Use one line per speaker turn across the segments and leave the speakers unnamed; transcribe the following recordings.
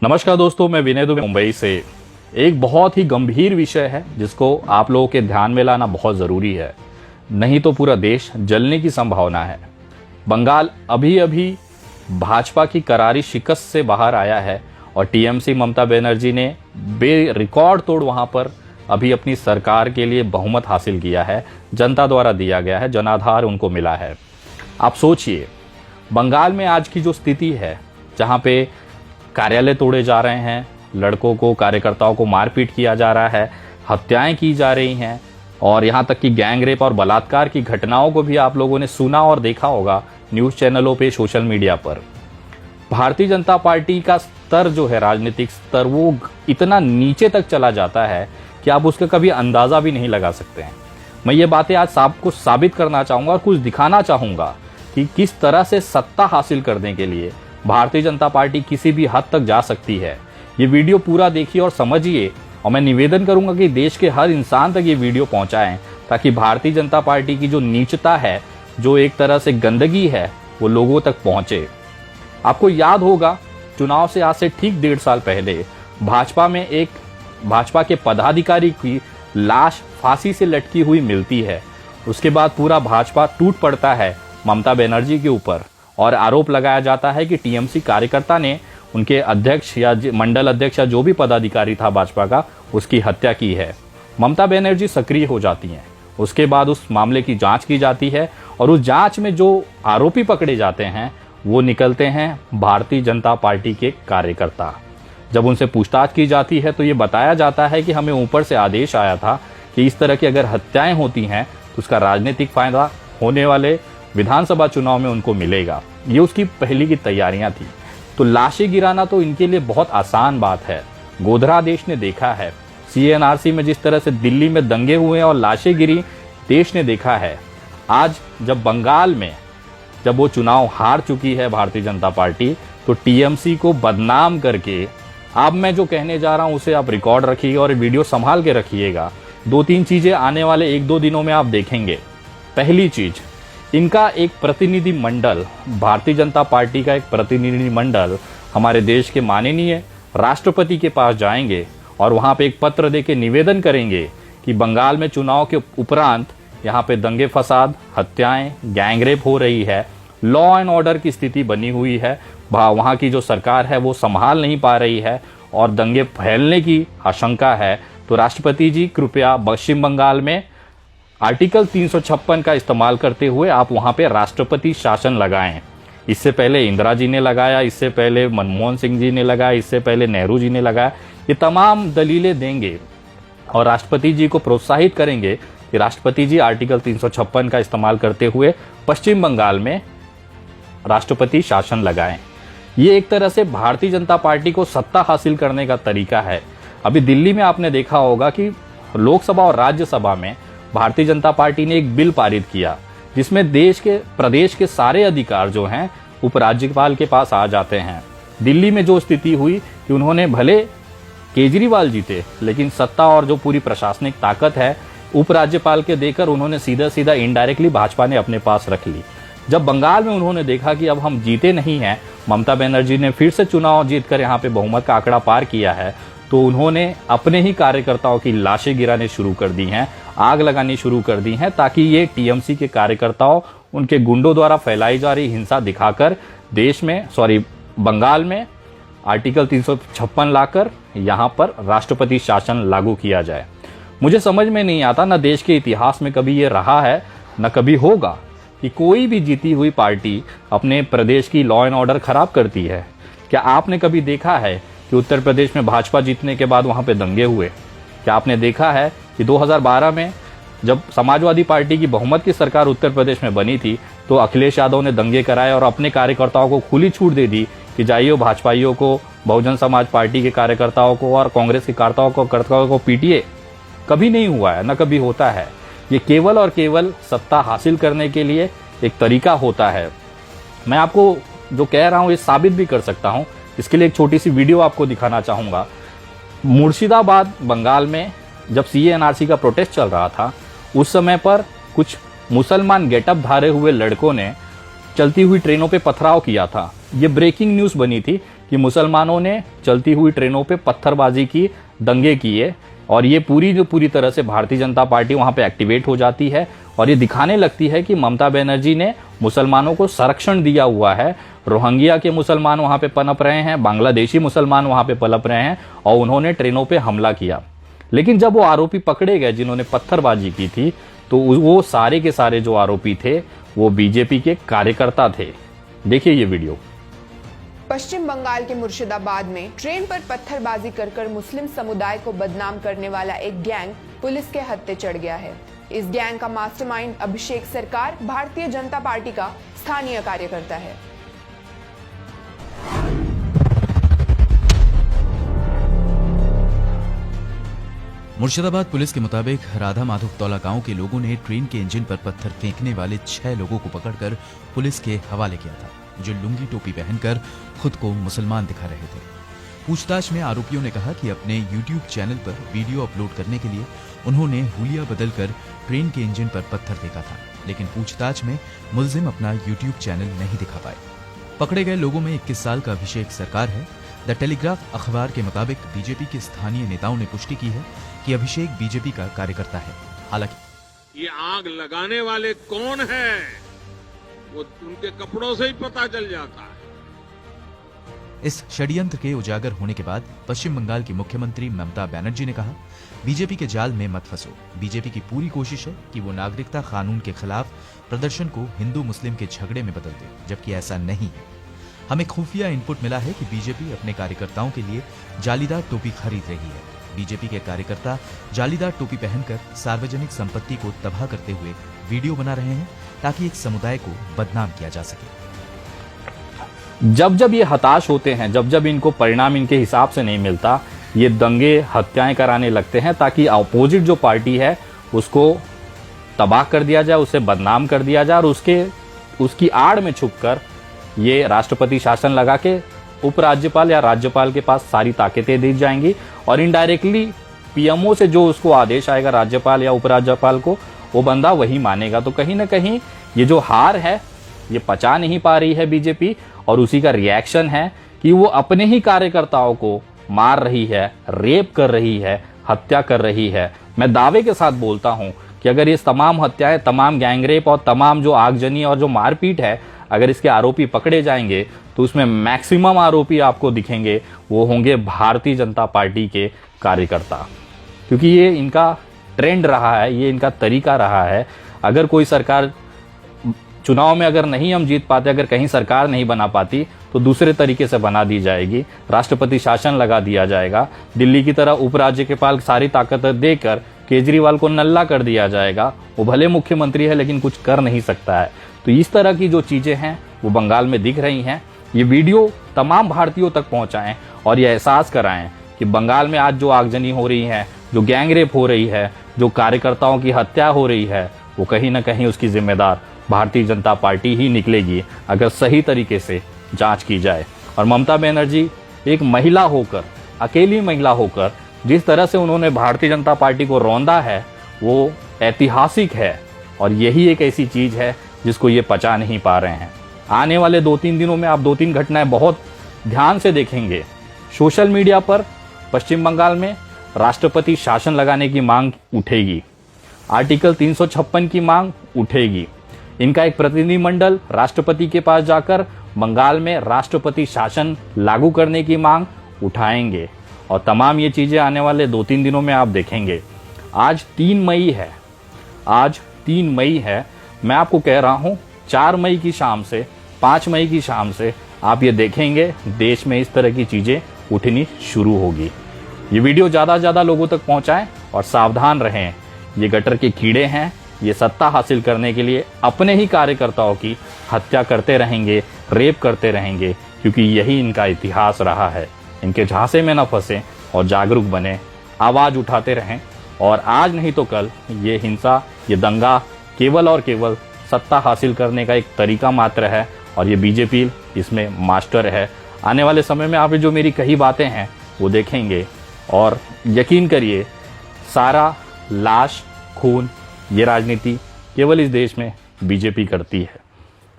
नमस्कार दोस्तों, मैं विनय दुबे मुंबई से। एक बहुत ही गंभीर विषय है जिसको आप लोगों के ध्यान में लाना बहुत ज़रूरी है, नहीं तो पूरा देश जलने की संभावना है। बंगाल अभी अभी भाजपा की करारी शिकस्त से बाहर आया है और टीएमसी ममता बनर्जी ने रिकॉर्ड तोड़ वहां पर अभी अपनी सरकार के लिए बहुमत हासिल किया है। जनता द्वारा दिया गया है, जनाधार उनको मिला है। आप सोचिए, बंगाल में आज की जो स्थिति है, जहां पे कार्यालय तोड़े जा रहे हैं, लड़कों को, कार्यकर्ताओं को मारपीट किया जा रहा है, हत्याएं की जा रही हैं और यहाँ तक कि गैंग रेप और बलात्कार की घटनाओं को भी आप लोगों ने सुना और देखा होगा न्यूज़ चैनलों पे, सोशल मीडिया पर। भारतीय जनता पार्टी का स्तर जो है, राजनीतिक स्तर, वो इतना नीचे तक चला जाता है कि आप उसका कभी अंदाज़ा भी नहीं लगा सकते हैं। मैं ये बातें आज आपको साबित करना चाहूँगा और कुछ दिखाना चाहूँगा कि किस तरह से सत्ता हासिल करने के लिए भारतीय जनता पार्टी किसी भी हद तक जा सकती है। ये वीडियो पूरा देखिए और समझिए, और मैं निवेदन करूंगा कि देश के हर इंसान तक ये वीडियो पहुंचाएं, ताकि भारतीय जनता पार्टी की जो नीचता है, जो एक तरह से गंदगी है, वो लोगों तक पहुंचे। आपको याद होगा, चुनाव से आज से ठीक 1.5 साल पहले भाजपा के पदाधिकारी की लाश फांसी से लटकी हुई मिलती है। उसके बाद पूरा भाजपा टूट पड़ता है ममता बनर्जी के ऊपर और आरोप लगाया जाता है कि टीएमसी कार्यकर्ता ने उनके अध्यक्ष या मंडल अध्यक्ष या जो भी पदाधिकारी था भाजपा का, उसकी हत्या की है। ममता बनर्जी सक्रिय हो जाती हैं। उसके बाद उस मामले की जांच की जाती है और उस जांच में जो आरोपी पकड़े जाते हैं वो निकलते हैं भारतीय जनता पार्टी के कार्यकर्ता। जब उनसे पूछताछ की जाती है तो ये बताया जाता है कि हमें ऊपर से आदेश आया था कि इस तरह की अगर हत्याएं होती हैं तो उसका राजनीतिक फायदा होने वाले विधानसभा चुनाव में उनको मिलेगा। ये उसकी पहले की तैयारियां थी। तो लाशें गिराना तो इनके लिए बहुत आसान बात है। गोधरा देश ने देखा है, सीएनआरसी में जिस तरह से दिल्ली में दंगे हुए और लाशें गिरी, देश ने देखा है। आज जब बंगाल में जब वो चुनाव हार चुकी है भारतीय जनता पार्टी, तो टीएमसी को बदनाम करके, अब मैं जो कहने जा रहा हूं उसे आप रिकॉर्ड रखिएगा और वीडियो संभाल के रखिएगा। 2-3 चीजें आने वाले 1-2 दिनों में आप देखेंगे। पहली चीज, इनका एक प्रतिनिधि मंडल, भारतीय जनता पार्टी का एक प्रतिनिधि मंडल हमारे देश के माननीय राष्ट्रपति के पास जाएंगे और वहां पे एक पत्र देके निवेदन करेंगे कि बंगाल में चुनाव के उपरांत यहाँ पे दंगे फसाद, हत्याएं, गैंग रेप हो रही है, लॉ एंड ऑर्डर की स्थिति बनी हुई है, वहाँ की जो सरकार है वो संभाल नहीं पा रही है और दंगे फैलने की आशंका है। तो राष्ट्रपति जी, कृपया पश्चिम बंगाल में आर्टिकल 356 का इस्तेमाल करते हुए आप वहां पे राष्ट्रपति शासन लगाएं। इससे पहले इंदिरा जी ने लगाया, इससे पहले मनमोहन सिंह जी ने लगाया, इससे पहले नेहरू जी ने लगाया। ये तमाम दलीलें देंगे और राष्ट्रपति जी को प्रोत्साहित करेंगे कि राष्ट्रपति जी आर्टिकल 356 का इस्तेमाल करते हुए पश्चिम बंगाल में राष्ट्रपति शासन लगाएं। ये एक तरह से भारतीय जनता पार्टी को सत्ता हासिल करने का तरीका है। अभी दिल्ली में आपने देखा होगा कि लोकसभा और राज्यसभा में भारतीय जनता पार्टी ने एक बिल पारित किया जिसमें प्रदेश के सारे अधिकार जो हैं उपराज्यपाल के पास आ जाते हैं। दिल्ली में जो स्थिति हुई कि उन्होंने, भले केजरीवाल जीते, लेकिन सत्ता और जो पूरी प्रशासनिक ताकत है उपराज्यपाल के देकर उन्होंने सीधा इनडायरेक्टली भाजपा ने अपने पास रख ली। जब बंगाल में उन्होंने देखा कि अब हम जीते नहीं हैं, ममता बनर्जी ने फिर से चुनाव जीतकर यहाँ पे बहुमत का आंकड़ा पार किया है, तो उन्होंने अपने ही कार्यकर्ताओं की लाशें गिराने शुरू कर दी हैं, आग लगानी शुरू कर दी हैं, ताकि ये टीएमसी के कार्यकर्ताओं, उनके गुंडों द्वारा फैलाई जा रही हिंसा दिखाकर बंगाल में आर्टिकल 356 लाकर यहाँ पर राष्ट्रपति शासन लागू किया जाए। मुझे समझ में नहीं आता, न देश के इतिहास में कभी ये रहा है न कभी होगा कि कोई भी जीती हुई पार्टी अपने प्रदेश की लॉ एंड ऑर्डर खराब करती है। क्या आपने कभी देखा है कि उत्तर प्रदेश में भाजपा जीतने के बाद वहां पे दंगे हुए? क्या आपने देखा है कि 2012 में जब समाजवादी पार्टी की बहुमत की सरकार उत्तर प्रदेश में बनी थी तो अखिलेश यादव ने दंगे कराए और अपने कार्यकर्ताओं को खुली छूट दे दी कि जाइए भाजपाइयों को, बहुजन समाज पार्टी के कार्यकर्ताओं को और कांग्रेस के कार्यकर्ताओं को पीटिए? कभी नहीं हुआ है, न कभी होता है। ये केवल और केवल सत्ता हासिल करने के लिए एक तरीका होता है। मैं आपको जो कह रहा हूँ ये साबित भी कर सकता हूँ। इसके लिए एक छोटी सी वीडियो आपको दिखाना चाहूँगा। मुर्शिदाबाद बंगाल में जब सीएनआरसी का प्रोटेस्ट चल रहा था, उस समय पर कुछ मुसलमान गेटअप धारे हुए लड़कों ने चलती हुई ट्रेनों पे पथराव किया था। ये ब्रेकिंग न्यूज़ बनी थी कि मुसलमानों ने चलती हुई ट्रेनों पे पत्थरबाजी की, दंगे किए, और ये पूरी तरह से भारतीय जनता पार्टी वहां पे एक्टिवेट हो जाती है और ये दिखाने लगती है कि ममता बनर्जी ने मुसलमानों को संरक्षण दिया हुआ है। रोहिंग्या के मुसलमान वहां पे पनप रहे हैं, बांग्लादेशी मुसलमान वहां पे पनप रहे हैं और उन्होंने ट्रेनों पे हमला किया। लेकिन जब वो आरोपी पकड़े गए जिन्होंने पत्थरबाजी की थी, तो वो सारे के सारे जो आरोपी थे वो बीजेपी के कार्यकर्ता थे। देखिए ये वीडियो।
पश्चिम बंगाल के मुर्शिदाबाद में ट्रेन पर पत्थरबाजी कर मुस्लिम समुदाय को बदनाम करने वाला एक गैंग पुलिस के हत्थे चढ़ गया है। इस गैंग का मास्टरमाइंड अभिषेक सरकार भारतीय जनता पार्टी का स्थानीय कार्यकर्ता है।
मुर्शिदाबाद पुलिस के मुताबिक राधा माधवतौला गांव के लोगों ने ट्रेन के इंजन पर पत्थर फेंकने वाले 6 लोगों को पकड़कर पुलिस के हवाले किया था, जो लुंगी टोपी पहनकर खुद को मुसलमान दिखा रहे थे। पूछताछ में आरोपियों ने कहा कि अपने YouTube चैनल पर वीडियो अपलोड करने के लिए उन्होंने हुलिया बदलकर ट्रेन के इंजन पर पत्थर फेंका था, लेकिन पूछताछ में मुलजिम अपना YouTube चैनल नहीं दिखा पाए। पकड़े गए लोगों में 21 साल का अभिषेक सरकार है। द टेलीग्राफ अखबार के मुताबिक बीजेपी के स्थानीय नेताओं ने पुष्टि की है कि अभिषेक बीजेपी का कार्यकर्ता है। हालांकि
ये आग लगाने वाले कौन हैं, वो उनके कपड़ों से ही पता चल जाता है।
इस षड्यंत्र के उजागर होने के बाद पश्चिम बंगाल की मुख्यमंत्री ममता बनर्जी ने कहा, बीजेपी के जाल में मत फंसो। बीजेपी की पूरी कोशिश है कि वो नागरिकता कानून के खिलाफ प्रदर्शन को हिंदू मुस्लिम के झगड़े में बदल दे, जबकि ऐसा नहीं है। हमें खुफिया इनपुट मिला है कि बीजेपी अपने कार्यकर्ताओं के लिए जालीदार टोपी खरीद रही है। बीजेपी के कार्यकर्ता जालीदार टोपी पहनकर सार्वजनिक संपत्ति को तबाह करते हुए वीडियो बना रहे हैं ताकि एक समुदाय को बदनाम किया जा सके।
जब जब ये हताश होते हैं, जब जब इनको परिणाम इनके हिसाब से नहीं मिलता, ये दंगे हत्याएं कराने लगते हैं ताकि अपोजिट जो पार्टी है उसको तबाह कर दिया जाए, उसे बदनाम कर दिया जाए और उसकी आड़ में छुपकर ये राष्ट्रपति शासन लगा के उपराज्यपाल या राज्यपाल के पास सारी ताकतें दी जाएंगी और इनडायरेक्टली पीएमओ से जो उसको आदेश आएगा राज्यपाल या उपराज्यपाल को, वो बंदा वही मानेगा। तो कहीं ना कहीं ये जो हार है ये पचा नहीं पा रही है बीजेपी और उसी का रिएक्शन है कि वो अपने ही कार्यकर्ताओं को मार रही है, रेप कर रही है, हत्या कर रही है। मैं दावे के साथ बोलता हूं कि अगर ये तमाम हत्याएं, तमाम गैंगरेप और तमाम जो आगजनी और जो मारपीट है, अगर इसके आरोपी पकड़े जाएंगे तो उसमें मैक्सिमम आरोपी आपको दिखेंगे वो होंगे भारतीय जनता पार्टी के कार्यकर्ता, क्योंकि ये इनका ट्रेंड रहा है, ये इनका तरीका रहा है। अगर कोई सरकार चुनाव में अगर नहीं हम जीत पाते, अगर कहीं सरकार नहीं बना पाती तो दूसरे तरीके से बना दी जाएगी, राष्ट्रपति शासन लगा दिया जाएगा, दिल्ली की तरह उपराज्यपाल सारी ताकत देकर केजरीवाल को नल्ला कर दिया जाएगा। वो भले मुख्यमंत्री है लेकिन कुछ कर नहीं सकता है। तो इस तरह की जो चीजें हैं वो बंगाल में दिख रही हैं। ये वीडियो तमाम भारतीयों तक पहुंचाएं और ये एहसास कराएं कि बंगाल में आज जो आगजनी हो रही है, जो गैंगरेप हो रही है, जो कार्यकर्ताओं की हत्या हो रही है, वो कहीं ना कहीं उसकी जिम्मेदार भारतीय जनता पार्टी ही निकलेगी अगर सही तरीके से जांच की जाए। और ममता बनर्जी एक महिला होकर, अकेली महिला होकर जिस तरह से उन्होंने भारतीय जनता पार्टी को रौंदा है वो ऐतिहासिक है और यही एक ऐसी चीज है जिसको ये पचा नहीं पा रहे हैं। आने वाले 2-3 दिनों में आप 2-3 घटनाएं बहुत ध्यान से देखेंगे। सोशल मीडिया पर पश्चिम बंगाल में राष्ट्रपति शासन लगाने की मांग उठेगी, आर्टिकल 356 की मांग उठेगी। इनका एक प्रतिनिधिमंडल राष्ट्रपति के पास जाकर बंगाल में राष्ट्रपति शासन लागू करने की मांग उठाएंगे और तमाम ये चीजें आने वाले 2-3 दिनों में आप देखेंगे। आज 3 मई है, आज 3 मई है। मैं आपको कह रहा हूं 4 मई की शाम से 5 मई की शाम से आप ये देखेंगे देश में इस तरह की चीजें उठनी शुरू होगी। ये वीडियो ज्यादा से ज्यादा लोगों तक पहुंचाएं और सावधान रहें। ये गटर के कीड़े हैं, ये सत्ता हासिल करने के लिए अपने ही कार्यकर्ताओं की हत्या करते रहेंगे, रेप करते रहेंगे, क्योंकि यही इनका इतिहास रहा है। इनके झांसे में न फंसे और जागरूक बने, आवाज उठाते रहें। और आज नहीं तो कल ये हिंसा, ये दंगा केवल और केवल सत्ता हासिल करने का एक तरीका मात्र है और ये बीजेपी इसमें मास्टर है। आने वाले समय में आप जो मेरी कही बातें हैं वो देखेंगे और यकीन करिए सारा लाश, खून, ये राजनीति केवल इस देश में बीजेपी करती है।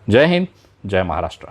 जय हिंद, जय महाराष्ट्र।